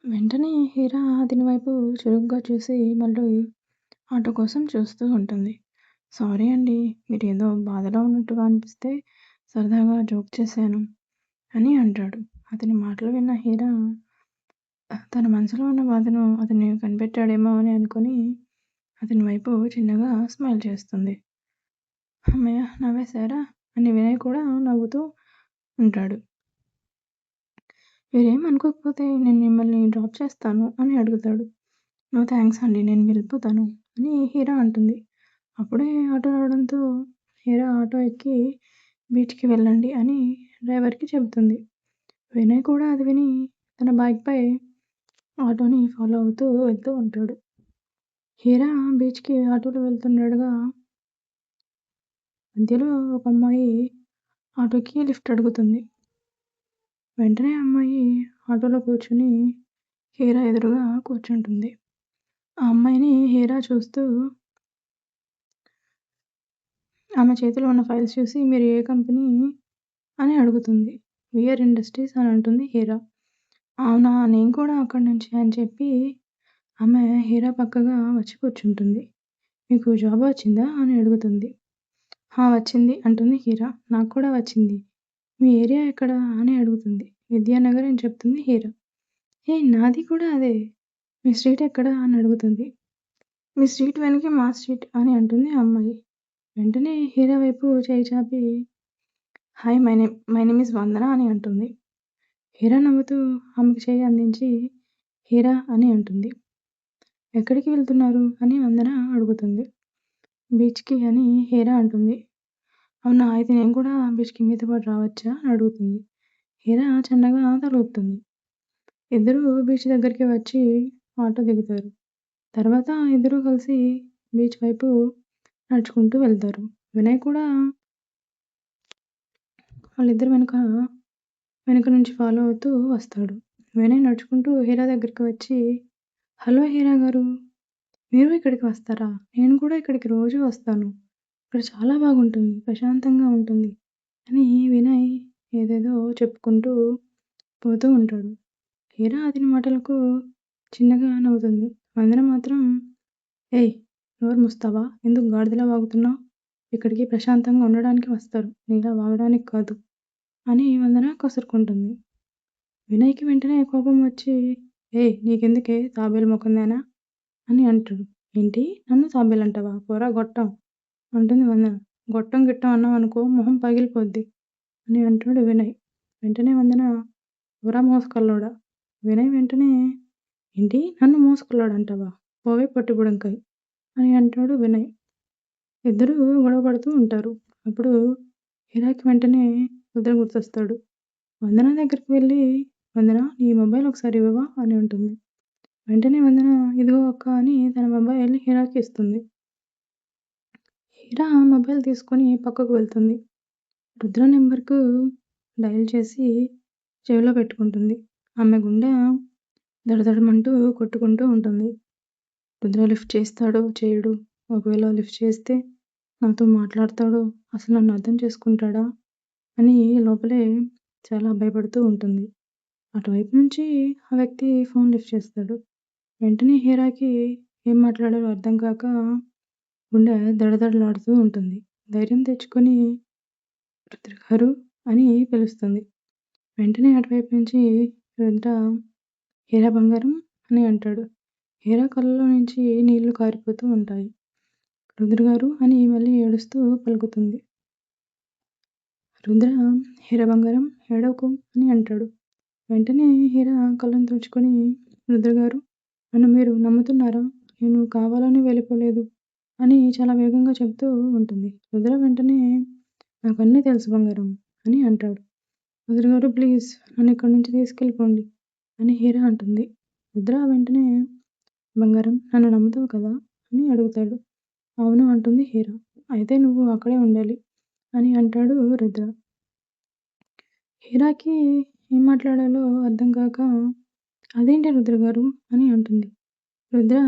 వెంటనే హీరా అతని వైపు చురుగ్గా చూసి మళ్ళీ ఆటో కోసం చూస్తూ ఉంటుంది. సారీ అండి. మీరేదో బాధలో ఉన్నట్టుగా అనిపిస్తే సరదాగా జోక్ చేశాను అని అంటాడు. అతని మాటలు విన్న హీరా తన మనసులో ఉన్న బాధను అతను కనిపెట్టాడేమో అని అనుకుని అతని వైపు చిన్నగా స్మైల్ చేస్తుంది. హమ్మయ్య! నవ్వేశారా? అని వినయ్ కూడా నవ్వుతూ ఉంటాడు. మీరేం అనుకోకపోతే నేను మిమ్మల్ని డ్రాప్ చేస్తాను అని అడుగుతాడు. నో థాంక్స్ అండి. నేను వెళ్ళిపోతాను అని హీరా అంటుంది. అప్పుడే ఆటో రావడంతో హీరా ఆటో ఎక్కి బీచ్‌కి వెళ్ళండి అని డ్రైవర్‌కి చెబుతుంది. వినయ్ కూడా అది విని తన బైక్‌పై ఆటోని ఫాలో అవుతూ వెళ్తూ ఉంటాడు. హీరా బీచ్‌కి ఆటోలో వెళ్తుండగా మధ్యలో ఒక అమ్మాయి ఆటోకి లిఫ్ట్ అడుగుతుంది. వెంటనే ఆ అమ్మాయి ఆటోలో కూర్చొని హీరా ఎదురుగా కూర్చుంటుంది. ఆ అమ్మాయిని హీరా చూస్తూ ఆమె చేతిలో ఉన్న ఫైల్స్ చూసి మీరు ఏ కంపెనీ అని అడుగుతుంది. వీఆర్ ఇండస్ట్రీస్ అని అంటుంది హీరా. అవునా! నేను కూడా అక్కడి నుంచే అని చెప్పి ఆమె హీరా పక్కగా వచ్చి కూర్చుంటుంది. మీకు జాబ్ వచ్చిందా అని అడుగుతుంది. వచ్చింది అంటుంది హీరా. నాకు కూడా వచ్చింది. మీ ఏరియా ఎక్కడ అని అడుగుతుంది. విద్యానగర్ అని చెప్తుంది హీరా. నాది కూడా అదే. మీ స్ట్రీట్ ఎక్కడ అని అడుగుతుంది. మీ స్ట్రీట్ వెనకే మా స్ట్రీట్ అని అంటుంది ఆ అమ్మాయి. వెంటనే హీరా వైపు చేయి చాపి హాయ్ మై నేమ్ ఈజ్ వందన అని అంటుంది. హీరా నవ్వుతూ ఆమెకు చేయి అందించి హీరా అని అంటుంది. ఎక్కడికి వెళ్తున్నారు అని వందన అడుగుతుంది. బీచ్‌కి అని హీరా అంటుంది. అవునా! అయితే నేను కూడా బీచ్‌కి మీతో పాటు రావచ్చా అని అడుగుతుంది. హీరా చిన్నగా తల ఊపుతుంది. ఇద్దరూ బీచ్ దగ్గరికి వచ్చి ఆటో దిగుతారు. తర్వాత ఇద్దరూ కలిసి బీచ్ వైపు నడుచుకుంటూ వెళ్తారు. వినయ్ కూడా వాళ్ళిద్దరి వెనక నుంచి ఫాలో అవుతూ వస్తాడు. వినయ్ నడుచుకుంటూ హీరా దగ్గరికి వచ్చి హలో హీరా గారు! మీరు ఇక్కడికి వస్తారా? నేను కూడా ఇక్కడికి రోజూ వస్తాను. ఇక్కడ చాలా బాగుంటుంది. ప్రశాంతంగా ఉంటుంది అని వినయ్ ఏదేదో చెప్పుకుంటూ పోతూ ఉంటాడు. హీరా అతని మాటలకు చిన్నగా నవ్వుతుంది. వందన మాత్రం ఏయ్! నోరు మూస్తావా? ఎందుకు గాడిదలా వాగుతున్నావు? ఇక్కడికి ప్రశాంతంగా ఉండడానికి వస్తారు. నీలా వాగడానికి కాదు అని వందన కసురుకుంటుంది. వినయ్‌కి వెంటనే కోపం వచ్చి నీకెందుకే తాబేలు మొకందానా అని అంటాడు. ఏంటి? నన్ను తాబేలంటావా? పోరా గొట్టం అంటుంది వందన. గొట్టం గిట్టం అన్నావనుకో మొహం పగిలిపోద్ది అని అంటాడు వినయ్. వెంటనే వందన పోరా మోసకల్లోడా! వినయ్ వెంటనే ఏంటి? నన్ను మోసకల్లోడంటావా? పోవే పొట్టి బుడంకాయ్ అని అంటాడు వినయ్. ఇద్దరూ గొడవ పడుతూ ఉంటారు. అప్పుడు హీరాకి వెంటనే రుద్ర గుర్తొస్తాడు. వందన దగ్గరికి వెళ్ళి వందన నీ మొబైల్ ఒకసారి ఇవ్వవా అని అంటుంది. వెంటనే వందన ఇదిగో అక్క అని తన మొబైల్ హీరాకి ఇస్తుంది. హీరా మొబైల్ తీసుకొని పక్కకు వెళ్తుంది. రుద్ర నెంబర్‌కు డయల్ చేసి చెవిలో పెట్టుకుంటుంది. ఆమె గుండె దడదడమంటూ కొట్టుకుంటూ ఉంటుంది. రుద్ర లిఫ్ట్ చేస్తాడో చేయడో? ఒకవేళ లిఫ్ట్ చేస్తే నాతో మాట్లాడతాడో? అసలు నన్ను అర్థం చేసుకుంటాడా? అని లోపలే చాలా భయపడుతూ ఉంటుంది. అటువైపు నుంచి ఆ వ్యక్తి ఫోన్ లిఫ్ట్ చేస్తాడు. వెంటనే హీరాకి ఏం మాట్లాడాలో అర్థం కాక గుండె దడదడలాడుతూ ఉంటుంది. ధైర్యం తెచ్చుకొని రుద్ర గారు అని పిలుస్తుంది. వెంటనే అటువైపు నుంచి రుద్ర హీరా బంగారం అని అంటాడు. హీరా కళ్ళలో నుంచి నీళ్లు కారిపోతూ ఉంటాయి. రుద్ర గారు అని మళ్ళీ ఏడుస్తూ పలుకుతుంది. రుద్ర హీరా బంగారం ఏడవకు అని అంటాడు. వెంటనే హీరా కళ్ళను తుడుచుకొని రుద్ర గారు నన్ను మీరు నమ్ముతున్నారా? నేను కావాలని వెళ్ళిపోలేదు అని చాలా వేగంగా చెప్తూ ఉంటుంది. రుద్ర వెంటనే నాకన్నీ తెలుసు బంగారం అని అంటాడు. రుద్ర గారు ప్లీజ్ నన్ను ఇక్కడి నుంచి తీసుకెళ్ళిపోండి అని హీరా అంటుంది. రుద్ర వెంటనే బంగారం నన్ను నమ్ముతావు కదా అని అడుగుతాడు. అవును అంటుంది హీరా. అయితే నువ్వు అక్కడే ఉండాలి అని అంటాడు రుద్ర. హీరాకి ఏం మాట్లాడాలో అర్థం కాక అదేంటి రుద్ర గారు అని అంటుంది. రుద్ర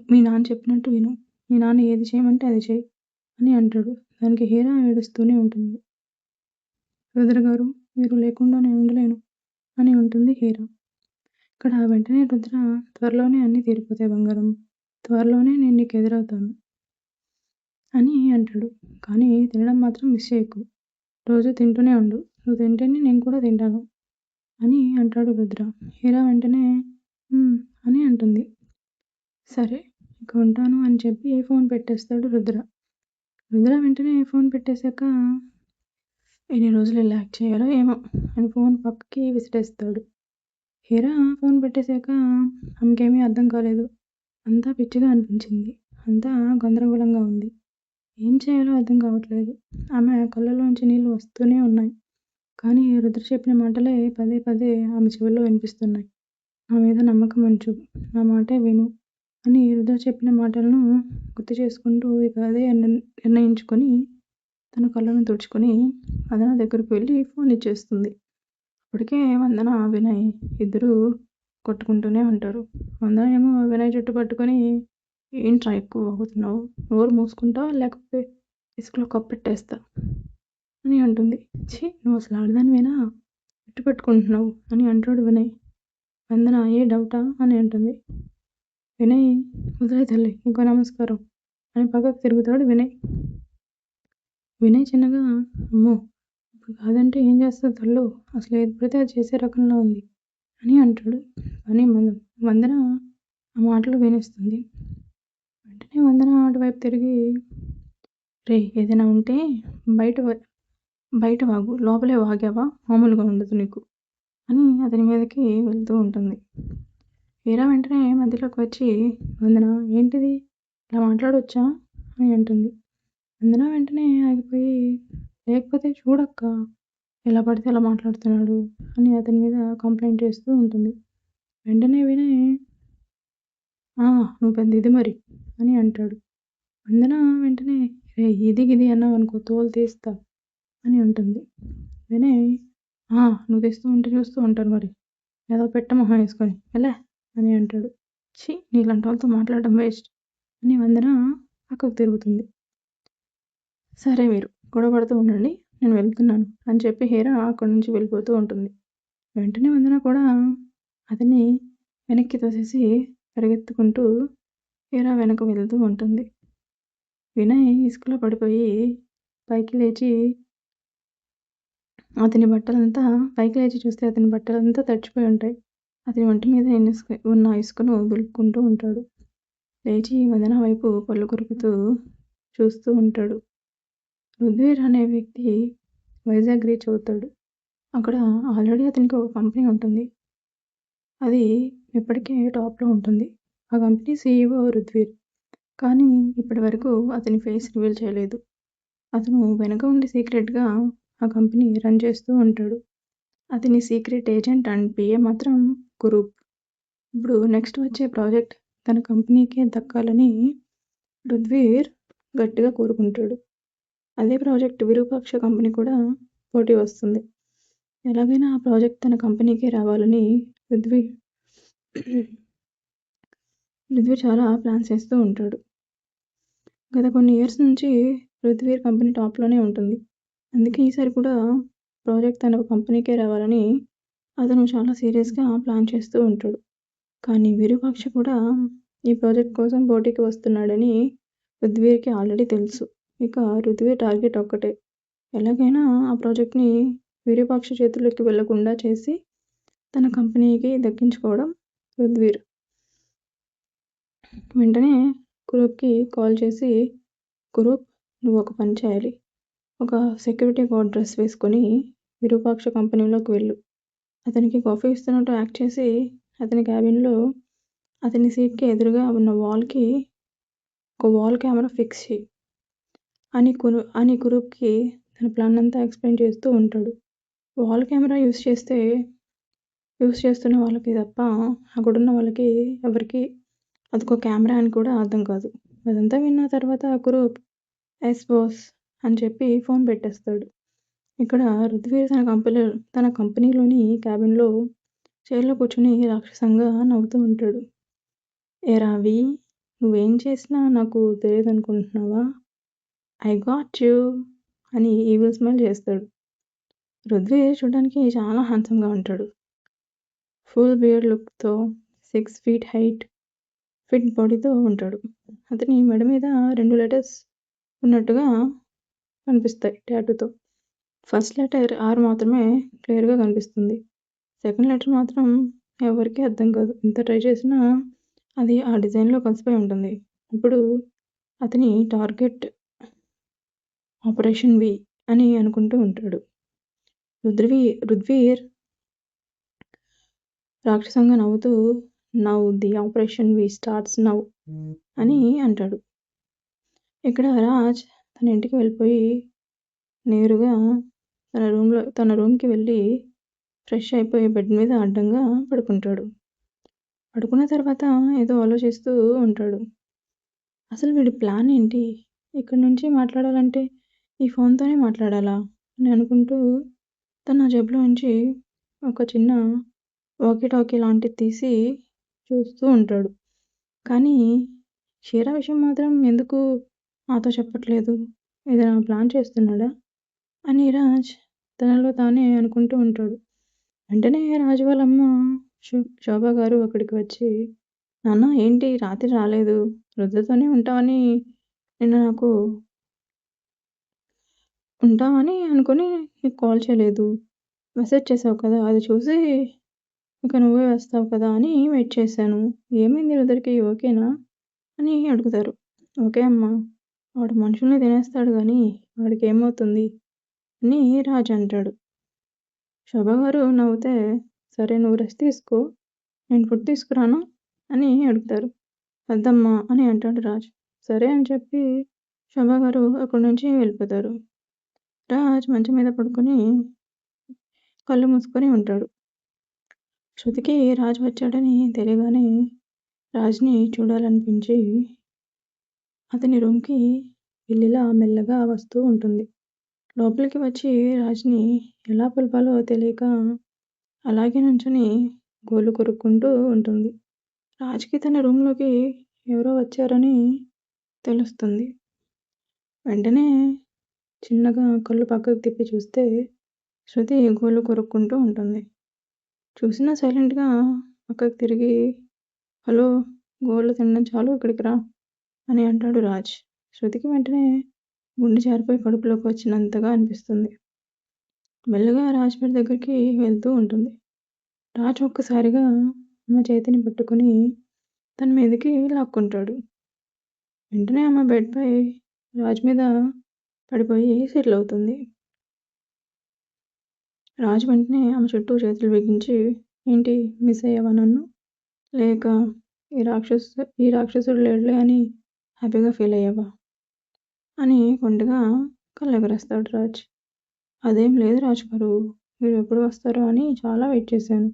మీ నాన్న చెప్పినట్టు విను. మీ నాన్న ఏది చేయమంటే అది చెయ్యి అని అంటాడు. దానికి హీరా ఏడుస్తూనే ఉంటుంది. రుద్ర గారు మీరు లేకుండా నేను ఉండలేను అని ఉంటుంది హీరా. ఇక్కడ వెంటనే రుద్ర త్వరలోనే అన్నీ తీరిపోతాయి బంగారం. త్వరలోనే నేను నీకు ఎదురవుతాను అని అంటాడు. కానీ తినడం మాత్రం మిస్ చేయకు. రోజు తింటూనే ఉండు. నువ్వు తింటేనే నేను కూడా తింటాను అని అంటాడు రుద్ర. హీరా వెంటనే అని అంటుంది. సరే ఇక ఉంటాను అని చెప్పి ఫోన్ పెట్టేస్తాడు రుద్ర. రుద్ర వెంటనే ఫోన్ పెట్టేశాక ఎన్ని రోజులు ఇలా యాక్ట్ చేయాలో ఏమో అని ఫోన్ పక్కకి విసిరేస్తాడు. హీరా ఫోన్ పెట్టేశాక ఆమెకేమీ అర్థం కాలేదు. అంతా పిచ్చిగా అనిపించింది. అంతా గందరగోళంగా ఉంది. ఏం చేయాలో అర్థం కావట్లేదు. ఆమె కళ్ళలోంచి నీళ్ళు వస్తూనే ఉన్నాయి. కానీ రుద్ర చెప్పిన మాటలే పదే పదే ఆమె చెవుల్లో వినిపిస్తున్నాయి. నా మీద నమ్మకం ఉంచు, నా మాటే విను అని రుద్ర చెప్పిన మాటలను గుర్తు చేసుకుంటూ ఇక అదే నిర్ణయించుకొని తన కళ్ళను తుడుచుకొని వదన దగ్గరకు వెళ్ళి ఫోన్ ఇచ్చేస్తుంది. అప్పటికే వందన వినయ్ ఇద్దరూ కొట్టుకుంటూనే ఉంటారు. వందన ఏమో వినయ్ జుట్టు పట్టుకొని ఏంట్రా ఎక్కువ వాగుతున్నావు, నోరు మూసుకుంటావా లేకపోతే ఇసుకలో కప్పెట్టేస్తా అని అంటుంది. ఛీ నువ్వు అసలు ఆడదానివేనా, జుట్టు పట్టుకుంటున్నావు అని అంటాడు వినయ్. వందన ఏ డౌటా అని అంటుంది. వినయ్ వదిలే తల్లి ఇంకో నమస్కారం అని పక్కకు తిరుగుతాడు వినయ్. వినయ్ చిన్నగా అమ్మో ఇప్పుడు కాదంటే ఏం చేస్తుంది తల్లు, అసలు ఏది పడితే అది చేసే రకంలో ఉంది అని అంటాడు. కానీ వందన ఆ మాటలు వినేస్తుంది. వెంటనే వందన అటువైపు తిరిగి రే ఏదైనా ఉంటే బయట వాగు, లోపలే వాగావా మామూలుగా ఉండదు నీకు అని అతని మీదకి వెళ్తూ ఉంటుంది. హీరా వెంటనే మధ్యలోకి వచ్చి వందన ఏంటిది ఇలా మాట్లాడొచ్చా అని అంటుంది. వందన వెంటనే ఆగిపోయి లేకపోతే చూడక్క ఎలా పడితే అలా మాట్లాడుతున్నాడు అని అతని మీద కంప్లైంట్ చేస్తూ ఉంటుంది. వెంటనే వినయ్ నువ్వు పెద్ద ఇది మరి అని అంటాడు. వందన వెంటనే రే ఇది గిది అన్నావు అనుకో తోలు తీస్తా అని ఉంటుంది. వినయ్ నువ్వు తెస్తూ ఉంటే చూస్తూ ఉంటాను మరి ఏదో పెట్ట మొహం వేసుకొని ఎలా అని అంటాడు. ఛీ నీలాంటి వాళ్ళతో మాట్లాడడం వేస్ట్ అని వందన పక్కకు తిరుగుతుంది. సరే మీరు గొడవ పడుతూ ఉండండి, నేను వెళ్తున్నాను అని చెప్పి హీరా అక్కడి నుంచి వెళ్ళిపోతూ ఉంటుంది. వెంటనే వందన కూడా అతన్ని వెనక్కి తోసేసి పరిగెత్తుకుంటూ హీరా వెనక వెళ్తూ ఉంటుంది. వినయ్ ఇసుకలో పడిపోయి పైకి లేచి చూస్తే అతని బట్టలంతా తడిచిపోయి ఉంటాయి. అతని ఒంటి మీద ఉన్న ఇసుకను దులుపుకుంటూ ఉంటాడు. లేచి వదన వైపు పళ్ళు కొరుకుతూ చూస్తూ ఉంటాడు. రుద్వీర్ అనే వ్యక్తి వైజాగ్ రీచ్ అవుతాడు. అక్కడ ఆల్రెడీ అతనికి ఒక కంపెనీ ఉంటుంది. అది ఇప్పటికే టాప్లో ఉంటుంది. ఆ కంపెనీ CEO రుద్వీర్. కానీ ఇప్పటి వరకు అతని ఫేస్ రివీల్ చేయలేదు. అతను వెనక ఉండి సీక్రెట్గా ఆ కంపెనీ రన్ చేస్తూ ఉంటాడు. అతని సీక్రెట్ ఏజెంట్ అండ్ PA మాత్రం కురూప్. ఇప్పుడు నెక్స్ట్ వచ్చే ప్రాజెక్ట్ తన కంపెనీకే దక్కాలని రుద్వీర్ గట్టిగా కోరుకుంటాడు. అదే ప్రాజెక్ట్ విరూపాక్ష కంపెనీ కూడా పోటీ వస్తుంది. ఎలాగైనా ఆ ప్రాజెక్ట్ తన కంపెనీకే రావాలని రుద్వీర్ చాలా ప్లాన్స్ చేస్తూ ఉంటాడు. గత కొన్ని ఇయర్స్ నుంచి రుద్వీర్ కంపెనీ టాప్లోనే ఉంటుంది. అందుకే ఈసారి కూడా ప్రాజెక్ట్ తన కంపెనీకే రావాలని అతను చాలా సీరియస్గా ప్లాన్ చేస్తూ ఉంటాడు. కానీ విరూపాక్ష కూడా ఈ ప్రాజెక్ట్ కోసం పోటీకి వస్తున్నాడని రుద్వీర్కి ఆల్రెడీ తెలుసు. ఇక రుద్వీర్ టార్గెట్ ఒక్కటే, ఎలాగైనా ఆ ప్రాజెక్ట్ని విరూపాక్ష చేతుల్లోకి వెళ్లకుండా చేసి తన కంపెనీకి దక్కించుకోవడం రుద్వీర్. వెంటనే కురూప్కి కాల్ చేసి, కురూప్ నువ్వు ఒక పని చేయాలి, ఒక సెక్యూరిటీ గార్డ్ డ్రెస్ వేసుకొని విరూపాక్ష కంపెనీలోకి వెళ్ళు. అతనికి కాఫీ ఇస్తున్నట్టు యాక్ట్ చేసి అతని క్యాబిన్లో అతని సీట్కి ఎదురుగా ఉన్న వాల్కి ఒక వాల్ కెమెరా ఫిక్స్ చేయి అని కురూప్కి తన ప్లాన్ అంతా ఎక్స్ప్లెయిన్ చేస్తూ ఉంటాడు. వాల్ కెమెరా యూస్ చేస్తున్న వాళ్ళకి తప్ప అక్కడున్న వాళ్ళకి ఎవరికి అదొక కెమెరా అని కూడా అర్థం కాదు. అదంతా విన్న తర్వాత కురూప్ ఎస్ బాస్ అని చెప్పి ఫోన్ పెట్టేస్తాడు. ఇక్కడ రుద్వీర్ తన కంపెనీలోని క్యాబిన్లో చైర్లో కూర్చుని రాక్షసంగా నవ్వుతూ ఉంటాడు. ఏ రావి నువ్వేం చేసినా నాకు తెలియదు అనుకుంటున్నావా, ఐ గాట్ యూ అని ఈవిల్ స్మైల్ చేస్తాడు. రుద్వీర్ చూడడానికి చాలా హ్యాండ్సమ్గా ఉంటాడు. ఫుల్ బియర్డ్ లుక్తో 6 feet హైట్, ఫిట్ బాడీతో ఉంటాడు. అతని మెడ మీద 2 లెటర్స్ ఉన్నట్టుగా కనిపిస్తాయి టాటూతో. ఫస్ట్ లెటర్ ఆర్ మాత్రమే క్లియర్గా కనిపిస్తుంది. సెకండ్ లెటర్ మాత్రం ఎవరికీ అర్థం కాదు. ఎంత ట్రై చేసినా అది ఆ డిజైన్లో కలిసిపోయి ఉంటుంది. ఇప్పుడు అతని టార్గెట్ ఆపరేషన్ వి అని అనుకుంటూ ఉంటాడు. రుద్వీర్ రాక్షసంగా నవ్వుతూ now the operation we starts now అని అంటాడు. ఇక్కడ రాజ్ తన ఇంటికి వెళ్ళిపోయి నేరుగా తన రూమ్కి వెళ్ళి ఫ్రెష్ అయిపోయి బెడ్ మీద అడ్డంగా పడుకుంటాడు. పడుకున్న తర్వాత ఏదో ఆలోచిస్తూ ఉంటాడు. అసలు వీడి ప్లాన్ ఏంటి? ఇక్కడి నుంచి మాట్లాడాలంటే ఈ ఫోన్తోనే మాట్లాడాలా అని అనుకుంటూ తన జేబులో నుంచి ఒక చిన్న వాకీ టాకీ లాంటిది తీసి చూస్తూ ఉంటాడు. కానీ షీరా విషయం మాత్రం ఎందుకు నాతో చెప్పట్లేదు? ఏదైనా ప్లాన్ చేస్తున్నాడా అని రాజ్ తనలో తానే అనుకుంటూ ఉంటాడు. వెంటనే రాజు వాళ్ళ అమ్మ శోభా గారు అక్కడికి వచ్చి, నాన్న ఏంటి రాత్రి రాలేదు? రుద్రతోనే ఉంటామని అనుకొని నీకు కాల్ చేయలేదు. మెసేజ్ చేసావు కదా, అది చూసి ఇక నువ్వే వేస్తావు కదా అని వెయిట్ చేశాను. ఏమైంది రుద్రకి, ఓకేనా అని అడుగుతారు. ఓకే అమ్మా, వాడు మనుషుల్ని తినేస్తాడు కానీ వాడికి ఏమవుతుంది అని రాజ్ అంటాడు. శోభా గారు నవ్వుతే, సరే నువ్వు రెస్ట్ తీసుకో, నేను ఫుడ్ తీసుకురాను అని అడుగుతారు. వద్దమ్మా అని అంటాడు రాజ్. సరే అని చెప్పి శోభా గారు అక్కడి నుంచి వెళ్ళిపోతారు. రాజ్ మంచం మీద పడుకొని కళ్ళు మూసుకొని ఉంటాడు. శృతికి రాజ్ వచ్చాడని తెలియగానే రాజ్ని చూడాలనిపించి అతని రూమ్కి పిల్లిలా మెల్లగా వస్తూ ఉంటుంది. లోపలికి వచ్చి రాజ్ని ఎలా పిలవాలో తెలియక అలాగే నుంచొని గోళ్ళు కొరుక్కుంటూ ఉంటుంది. రాజ్కి తన రూమ్లోకి ఎవరో వచ్చారని తెలుస్తుంది. వెంటనే చిన్నగా కళ్ళు పక్కకు తిప్పి చూస్తే శృతి గోళ్ళు కొరుక్కుంటూ ఉంటుంది. చూసినా సైలెంట్గా పక్కకు తిరిగి, హలో, గోళ్ళు తినడం చాలు, ఇక్కడికి రా అని అంటాడు రాజ్. శృతికి వెంటనే గుండె జారిపోయి కడుపులోకి వచ్చినంతగా అనిపిస్తుంది. మెల్లగా రాజ్ బెడ్ దగ్గరికి వెళ్తూ ఉంటుంది. రాజ్ ఒక్కసారిగా ఆమె చేతిని పట్టుకుని తన మీదకి లాక్కుంటాడు. వెంటనే ఆమె బెడ్పై రాజ్ మీద పడిపోయి సెటిల్ అవుతుంది. రాజ్ వెంటనే ఆమె చుట్టూ చేతులు బిగించి, ఏంటి మిస్ అయ్యావా నన్ను? లేక ఈ రాక్షసుడు లేడులే అని హ్యాపీగా ఫీల్ అయ్యావా అని కొండగా కళ్ళెగరేస్తాడు రాజ్. అదేం లేదు రాజ్ గారు, మీరు ఎప్పుడు వస్తారో అని చాలా వెయిట్ చేశాను.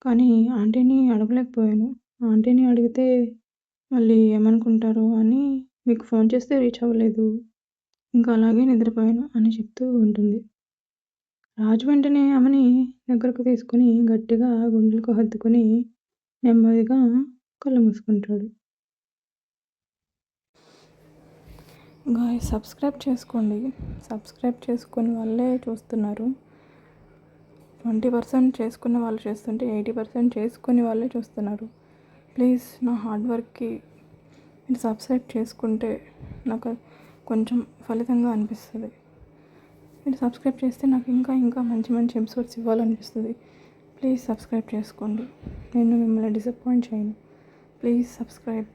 కానీ ఆంటీని అడగలేకపోయాను. ఆంటీని అడిగితే మళ్ళీ ఏమనుకుంటారో అని మీకు ఫోన్ చేస్తే రీచ్ అవ్వలేదు. ఇంకా అలాగే నిద్రపోయాను అని చెప్తూ ఉంటుంది. రాజు వెంటనే ఆమెని దగ్గరకు తీసుకుని గట్టిగా గుండెలకు హత్తుకుని నెమ్మదిగా కళ్ళు మూసుకుంటాడు. సబ్స్క్రైబ్ చేసుకోండి. సబ్స్క్రైబ్ చేసుకుని వాళ్ళే చూస్తున్నారు. 20% చేసుకున్న వాళ్ళు చేస్తుంటే 80% చేసుకుని వాళ్ళే చూస్తున్నారు. ప్లీజ్ నా హార్డ్ వర్క్కి మీరు సబ్స్క్రైబ్ చేసుకుంటే నాకు కొంచెం ఫలితంగా అనిపిస్తుంది. మీరు సబ్స్క్రైబ్ చేస్తే నాకు ఇంకా మంచి మంచి ఎపిసోడ్స్ ఇవ్వాలనిపిస్తుంది. ప్లీజ్ సబ్స్క్రైబ్ చేసుకోండి. నేను మిమ్మల్ని డిసప్పాయింట్ చేయను. Please subscribe.